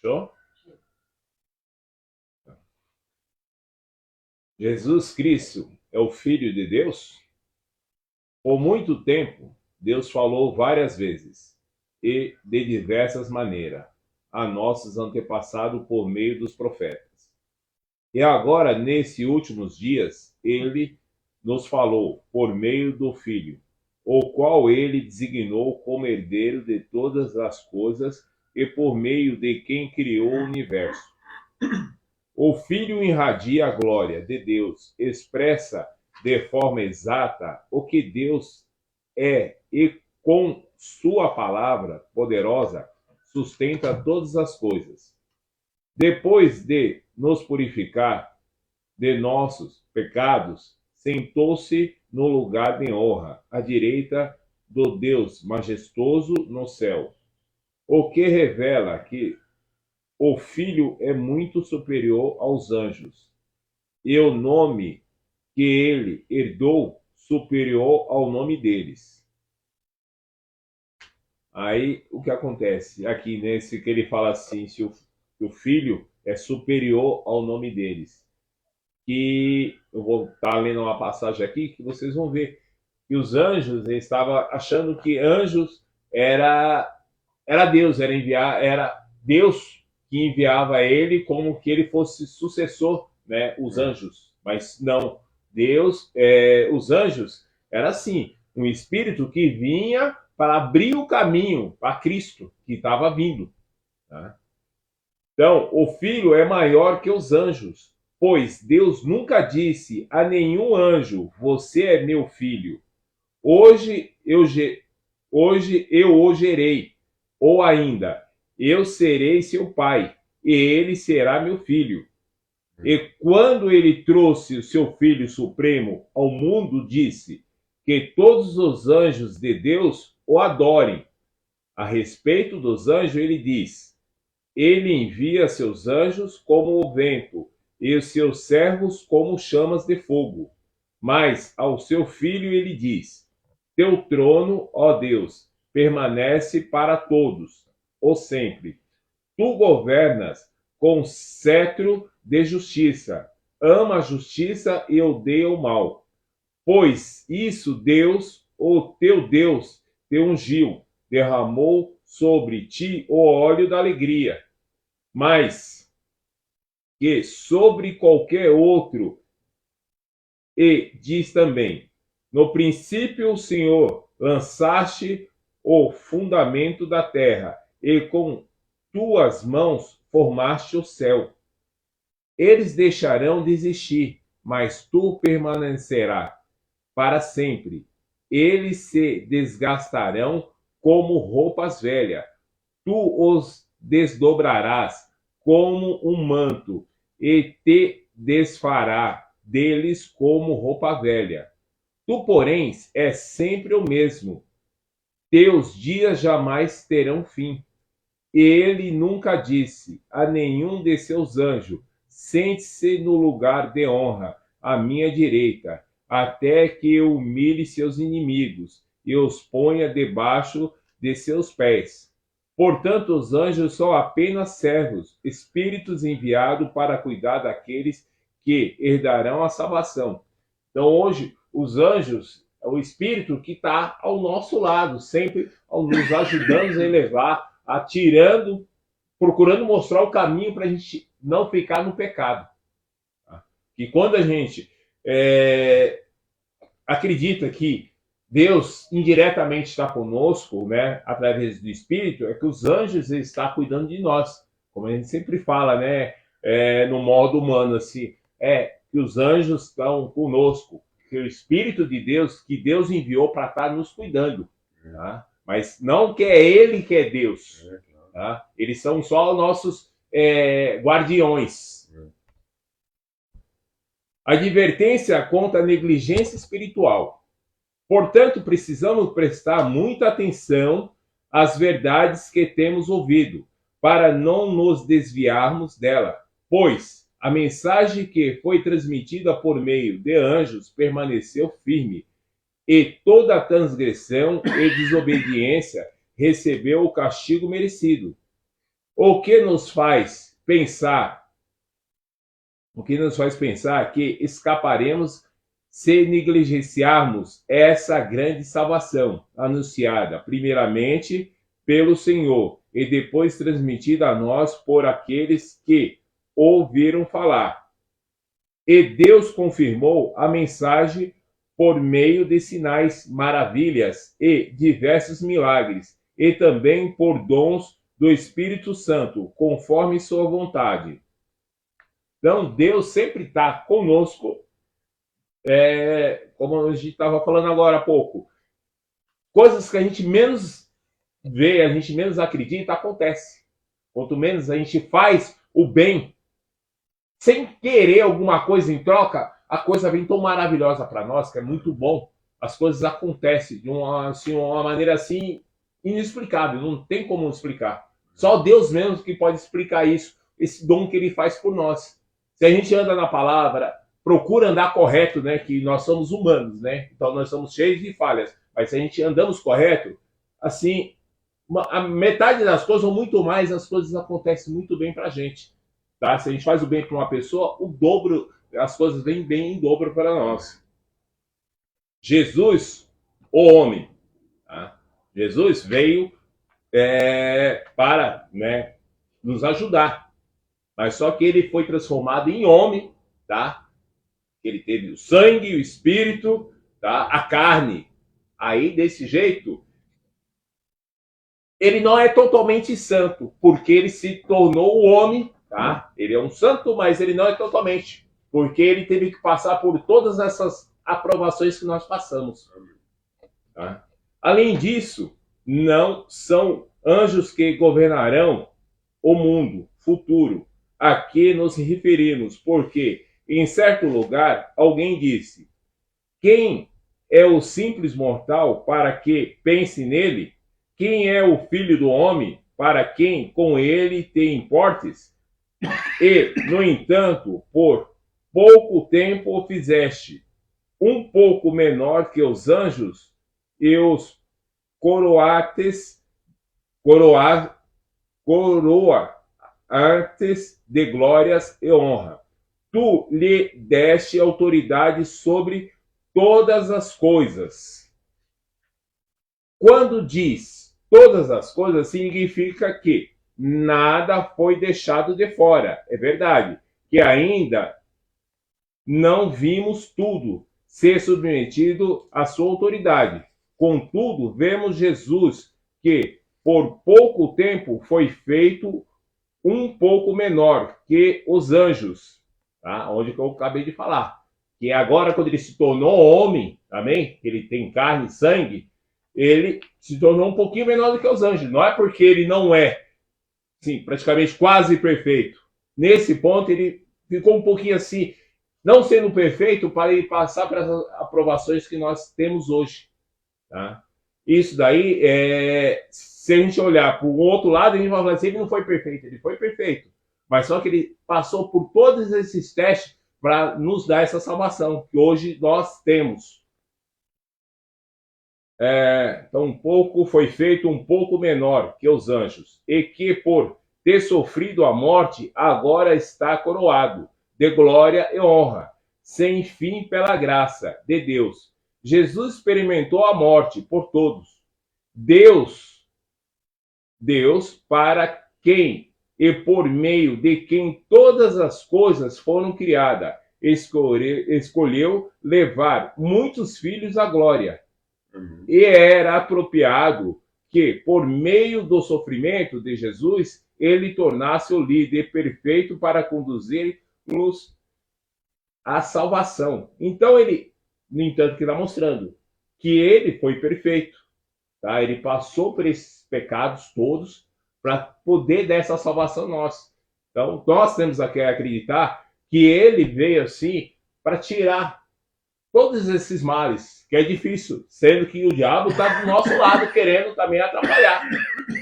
Show? Jesus Cristo é o Filho de Deus? Por muito tempo, Deus falou várias vezes e de diversas maneiras a nossos antepassados por meio dos profetas. E agora, nesses últimos dias, ele nos falou por meio do Filho, o qual ele designou como herdeiro de todas as coisas e por meio de quem criou o universo. O Filho irradia a glória de Deus, expressa de forma exata o que Deus é e com sua palavra poderosa sustenta todas as coisas. Depois de nos purificar de nossos pecados, sentou-se no lugar de honra, à direita do Deus majestoso no céu, o que revela que o Filho é muito superior aos anjos, e o nome que ele herdou superior ao nome deles. Aí o que acontece aqui nesse que ele fala assim, se o Filho é superior ao nome deles. Que eu vou estar lendo uma passagem aqui que vocês vão ver que os anjos estavam achando que anjos era Deus, era Deus que enviava ele como que ele fosse sucessor, né, os anjos. Mas não, Deus, os anjos era assim, um espírito que vinha para abrir o caminho para Cristo que estava vindo. Tá? Então, o Filho é maior que os anjos, pois Deus nunca disse a nenhum anjo: você é meu filho. Hoje eu o gerei. Ou ainda, eu serei seu pai, e ele será meu filho. E quando ele trouxe o seu Filho Supremo ao mundo, disse que todos os anjos de Deus o adorem. A respeito dos anjos, ele diz: ele envia seus anjos como o vento, e os seus servos como chamas de fogo. Mas ao seu Filho ele diz: teu trono, ó Deus, permanece para todos, ou sempre. Tu governas com cetro de justiça. Ama a justiça e odeia o mal. Pois isso Deus, o teu Deus, te ungiu, derramou sobre ti o óleo da alegria. Mas que sobre qualquer outro, e diz também: no princípio o Senhor lançaste o fundamento da terra, e com tuas mãos formaste o céu. Eles deixarão de existir, mas tu permanecerás para sempre. Eles se desgastarão como roupas velhas. Tu os desdobrarás como um manto e te desfará deles como roupa velha. Tu, porém, és sempre o mesmo. Teus dias jamais terão fim. Ele nunca disse a nenhum de seus anjos: sente-se no lugar de honra, à minha direita, até que eu humilhe seus inimigos e os ponha debaixo de seus pés. Portanto, os anjos são apenas servos, espíritos enviados para cuidar daqueles que herdarão a salvação. Então, hoje, os anjos, o espírito que está ao nosso lado, sempre nos ajudando a elevar, atirando, procurando mostrar o caminho para a gente não ficar no pecado. Tá? E quando a gente acredita que Deus indiretamente está conosco, né, através do Espírito, é que os anjos estão cuidando de nós. Como a gente sempre fala, né, no modo humano, assim, que os anjos estão conosco, que o Espírito de Deus, que Deus enviou para estar nos cuidando. Tá? Mas não que é Ele que é Deus. Tá? Eles são só nossos guardiões. Advertência contra a negligência espiritual. Portanto, precisamos prestar muita atenção às verdades que temos ouvido, para não nos desviarmos dela, pois a mensagem que foi transmitida por meio de anjos permaneceu firme, e toda transgressão e desobediência recebeu o castigo merecido. O que nos faz pensar, que escaparemos se negligenciarmos essa grande salvação anunciada, primeiramente pelo Senhor e depois transmitida a nós por aqueles que ouviram falar. E Deus confirmou a mensagem por meio de sinais, maravilhas e diversos milagres, e também por dons do Espírito Santo, conforme sua vontade. Então, Deus sempre está conosco, como a gente estava falando agora há pouco. Coisas que a gente menos vê, a gente menos acredita, acontece. Quanto menos a gente faz o bem, sem querer alguma coisa em troca, a coisa vem tão maravilhosa para nós, que é muito bom. As coisas acontecem de uma maneira assim inexplicável, não tem como explicar. Só Deus mesmo que pode explicar isso, esse dom que ele faz por nós. Se a gente anda na palavra, procura andar correto, né? Que nós somos humanos, né? Então nós somos cheios de falhas. Mas se a gente andamos correto, assim, a metade das coisas, ou muito mais, as coisas acontecem muito bem pra gente. Tá? Se a gente faz o bem para uma pessoa, o dobro, as coisas vêm bem em dobro para nós. Jesus, o homem, tá? Jesus veio para, né, nos ajudar. Mas só que ele foi transformado em homem, tá? Ele teve o sangue, o espírito, tá? A carne. Aí, desse jeito, ele não é totalmente santo, porque ele se tornou o homem, tá? Ele é um santo, mas ele não é totalmente, porque ele teve que passar por todas essas aprovações que nós passamos. Tá? Além disso, não são anjos que governarão o mundo futuro a que nos referimos, porque em certo lugar alguém disse: quem é o simples mortal para que pense nele? Quem é o filho do homem para quem com ele te importes? E, no entanto, por pouco tempo o fizeste um pouco menor que os anjos e os coroates de glórias e honra. Tu lhe deste autoridade sobre todas as coisas. Quando diz todas as coisas, significa que nada foi deixado de fora. É verdade que ainda não vimos tudo ser submetido à sua autoridade. Contudo, vemos Jesus que por pouco tempo foi feito um pouco menor que os anjos, tá? Onde que eu acabei de falar. Que agora, quando ele se tornou homem, amém? Ele tem carne e sangue, ele se tornou um pouquinho menor do que os anjos. Não é porque ele não é, sim, praticamente quase perfeito. Nesse ponto, ele ficou um pouquinho assim, não sendo perfeito, para ele passar para as aprovações que nós temos hoje. Tá? Isso daí, se a gente olhar para o outro lado, a gente vai falar assim, ele não foi perfeito, ele foi perfeito. Mas só que ele passou por todos esses testes para nos dar essa salvação, que hoje nós temos. Então, um pouco foi feito um pouco menor que os anjos, e que por ter sofrido a morte, agora está coroado de glória e honra, sem fim pela graça de Deus. Jesus experimentou a morte por todos. Deus, para quem e por meio de quem todas as coisas foram criadas, escolheu levar muitos filhos à glória. E era apropriado que, por meio do sofrimento de Jesus, ele tornasse o líder perfeito para conduzir-nos à salvação. Então, ele, no entanto, que está mostrando que ele foi perfeito. Tá? Ele passou por esses pecados todos para poder dar essa salvação nossa. Então, nós temos que acreditar que ele veio assim para tirar todos esses males, que é difícil, sendo que o diabo está do nosso lado querendo também atrapalhar.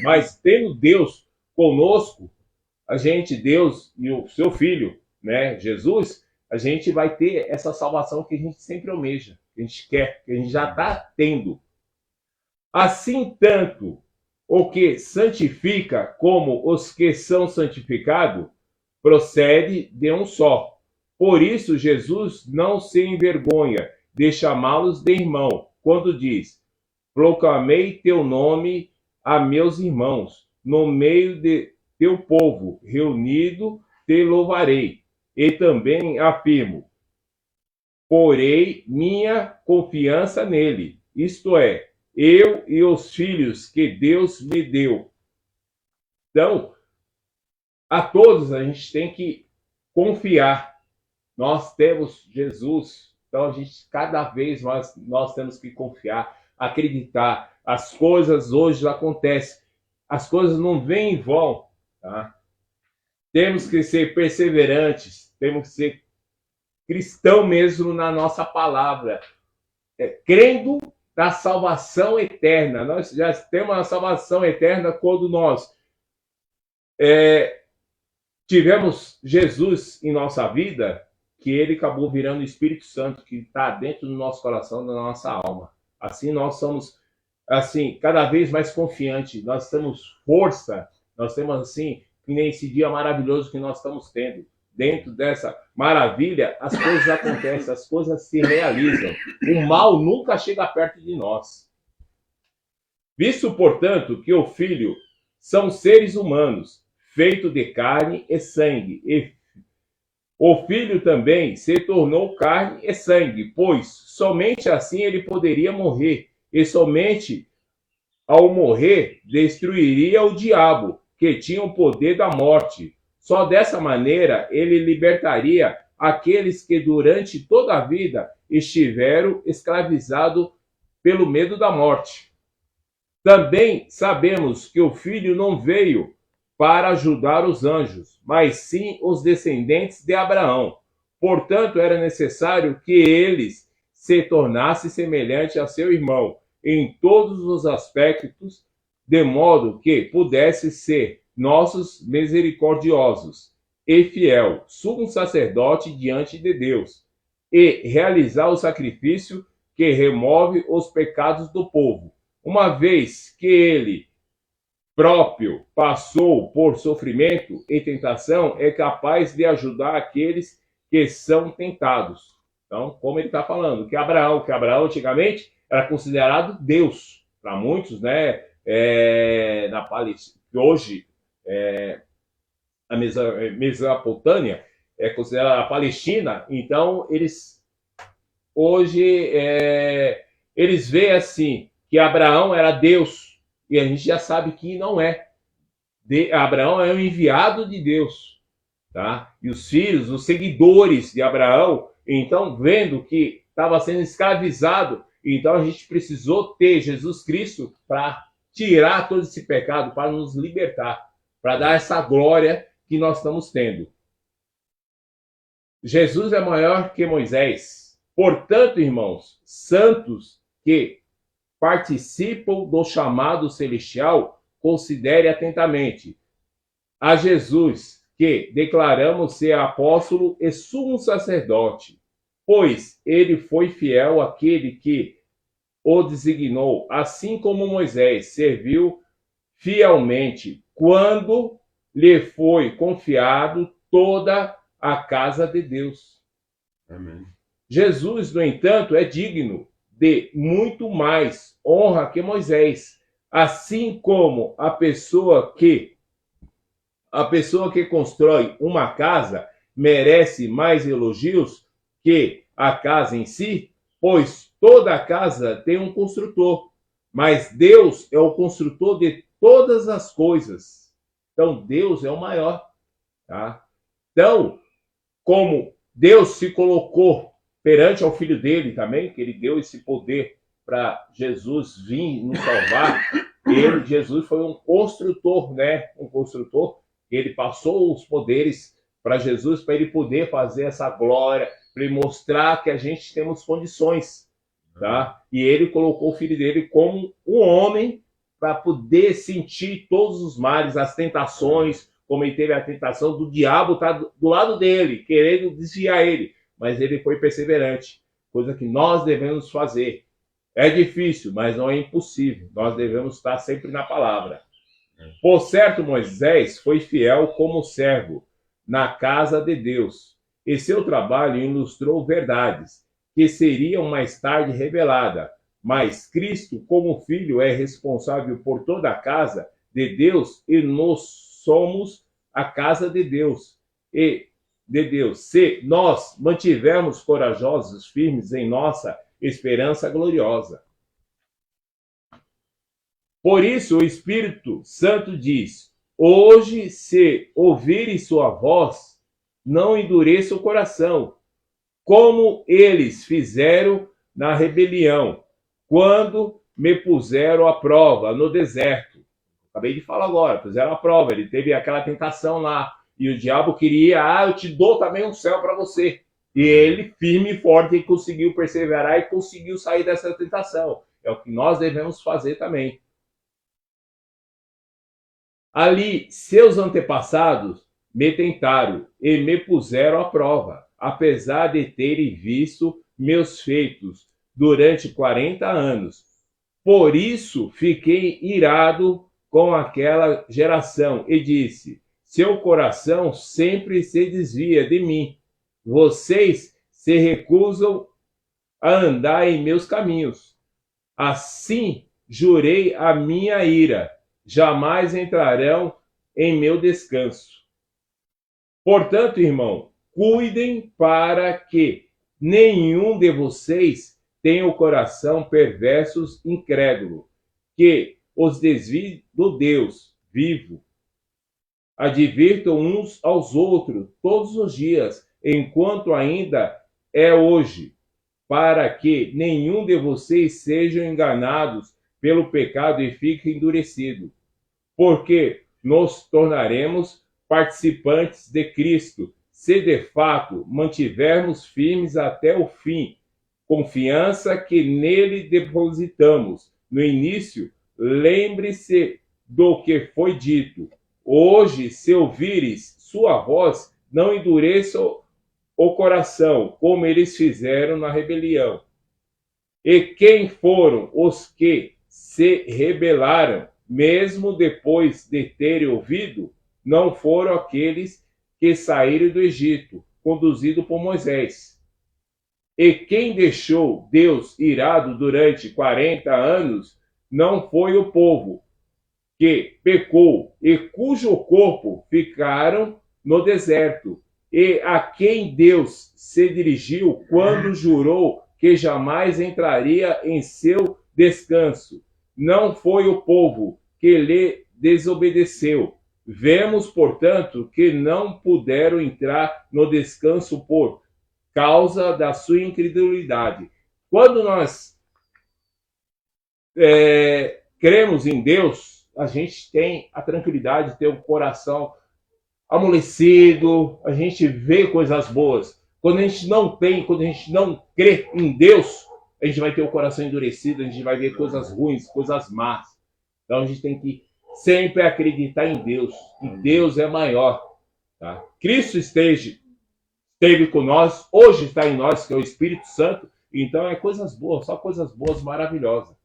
Mas tendo Deus conosco, a gente, Deus e o seu Filho, né, Jesus, a gente vai ter essa salvação que a gente sempre almeja, que a gente quer, que a gente já está tendo. Assim, tanto o que santifica como os que são santificados, procede de um só. Por isso, Jesus não se envergonha de chamá-los de irmão, quando diz: proclamei teu nome a meus irmãos, no meio de teu povo reunido te louvarei. E também afirmo: porei minha confiança nele, isto é, eu e os filhos que Deus me deu. Então, a todos a gente tem que confiar. Nós temos Jesus, então a gente cada vez mais nós temos que confiar, acreditar. As coisas hoje acontecem, as coisas não vêm em vão, tá? Temos que ser perseverantes, temos que ser cristão mesmo na nossa palavra, crendo na salvação eterna. Nós já temos a salvação eterna quando nós tivemos Jesus em nossa vida, que ele acabou virando o Espírito Santo, que está dentro do nosso coração, da nossa alma. Assim, nós somos, assim, cada vez mais confiantes, nós temos força, nós temos, assim, que nem esse dia maravilhoso que nós estamos tendo. Dentro dessa maravilha, as coisas acontecem, as coisas se realizam. O mal nunca chega perto de nós. Visto, portanto, que o Filho são seres humanos, feito de carne e sangue, e o Filho também se tornou carne e sangue, pois somente assim ele poderia morrer, e somente ao morrer destruiria o diabo, que tinha o poder da morte. Só dessa maneira ele libertaria aqueles que durante toda a vida estiveram escravizados pelo medo da morte. Também sabemos que o Filho não veio para ajudar os anjos, mas sim os descendentes de Abraão. Portanto, era necessário que eles se tornassem semelhantes a seu irmão em todos os aspectos, de modo que pudesse ser nossos misericordiosos e fiel sumo sacerdote diante de Deus, e realizar o sacrifício que remove os pecados do povo, uma vez que ele próprio passou por sofrimento e tentação, é capaz de ajudar aqueles que são tentados. Então, como ele está falando, que Abraão antigamente era considerado Deus para muitos, né? Na Palestina, hoje a Mesopotâmia é considerada a Palestina. Então eles hoje eles veem assim que Abraão era Deus, e a gente já sabe que não é. Abraão é o enviado de Deus, tá? E os filhos, os seguidores de Abraão, então vendo que estava sendo escravizado, então a gente precisou ter Jesus Cristo para tirar todo esse pecado, para nos libertar, para dar essa glória que nós estamos tendo. Jesus é maior que Moisés. Portanto, irmãos, santos que participam do chamado celestial, considere atentamente a Jesus, que declaramos ser apóstolo e sumo sacerdote, pois ele foi fiel àquele que o designou, assim como Moisés serviu fielmente quando lhe foi confiado toda a casa de Deus. Amém. Jesus, no entanto, é digno de muito mais honra que Moisés, assim como a pessoa que constrói uma casa merece mais elogios que a casa em si, pois toda casa tem um construtor, mas Deus é o construtor de todas as coisas. Então, Deus é o maior, tá? Então, como Deus se colocou perante ao Filho dele também, que ele deu esse poder para Jesus vir nos salvar, Jesus foi um construtor, né? Um construtor, ele passou os poderes para Jesus, para ele poder fazer essa glória, para ele mostrar que a gente temos condições, tá? E ele colocou o Filho dele como um homem para poder sentir todos os males, as tentações, como ele teve a tentação do diabo estar do lado dele, querendo desviar ele, mas ele foi perseverante, coisa que nós devemos fazer. É difícil, mas não é impossível. Nós devemos estar sempre na palavra. Por certo, Moisés foi fiel como servo na casa de Deus, e seu trabalho ilustrou verdades que seriam mais tarde reveladas. Mas Cristo, como filho, é responsável por toda a casa de Deus e nós somos a casa de Deus. Se nós mantivermos corajosos, firmes em nossa esperança gloriosa. Por isso o Espírito Santo diz: hoje, se ouvires sua voz, não endureça o coração, como eles fizeram na rebelião, quando me puseram à prova no deserto. Acabei de falar agora, puseram à prova, ele teve aquela tentação lá, e o diabo queria, eu te dou também um céu para você. E ele, firme e forte, conseguiu perseverar e conseguiu sair dessa tentação. É o que nós devemos fazer também. Ali, seus antepassados me tentaram e me puseram à prova, apesar de terem visto meus feitos durante 40 anos. Por isso, fiquei irado com aquela geração e disse: seu coração sempre se desvia de mim. Vocês se recusam a andar em meus caminhos. Assim, jurei a minha ira. Jamais entrarão em meu descanso. Portanto, irmão, cuidem para que nenhum de vocês tenha o coração perverso, incrédulo, que os desvie do Deus vivo. Advirtam uns aos outros todos os dias, enquanto ainda é hoje, para que nenhum de vocês sejam enganados pelo pecado e fique endurecido. Porque nos tornaremos participantes de Cristo, se de fato mantivermos firmes até o fim, confiança que nele depositamos. No início, lembre-se do que foi dito. Hoje, se ouvires sua voz, não endureça o coração, como eles fizeram na rebelião. E quem foram os que se rebelaram? Mesmo depois de terem ouvido, não foram aqueles que saíram do Egito, conduzidos por Moisés. E quem deixou Deus irado durante 40 anos não foi o povo que pecou e cujo corpo ficaram no deserto, e a quem Deus se dirigiu quando jurou que jamais entraria em seu descanso. Não foi o povo que lhe desobedeceu. Vemos, portanto, que não puderam entrar no descanso por causa da sua incredulidade. Quando nós cremos em Deus, a gente tem a tranquilidade de ter o coração amolecido, a gente vê coisas boas. Quando a gente não tem, quando a gente não crê em Deus, a gente vai ter o coração endurecido, a gente vai ver coisas ruins, coisas más. Então a gente tem que sempre acreditar em Deus, que Deus é maior. Tá? Cristo esteve com nós, hoje está em nós, que é o Espírito Santo, então é coisas boas, só coisas boas, maravilhosas.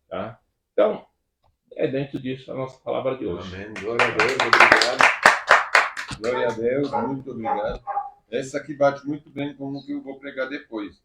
Tá? Então, é dentro disso a nossa palavra de hoje. Amém. Glória a Deus, obrigado. Glória a Deus, muito obrigado. Essa aqui bate muito bem com o que eu vou pregar depois.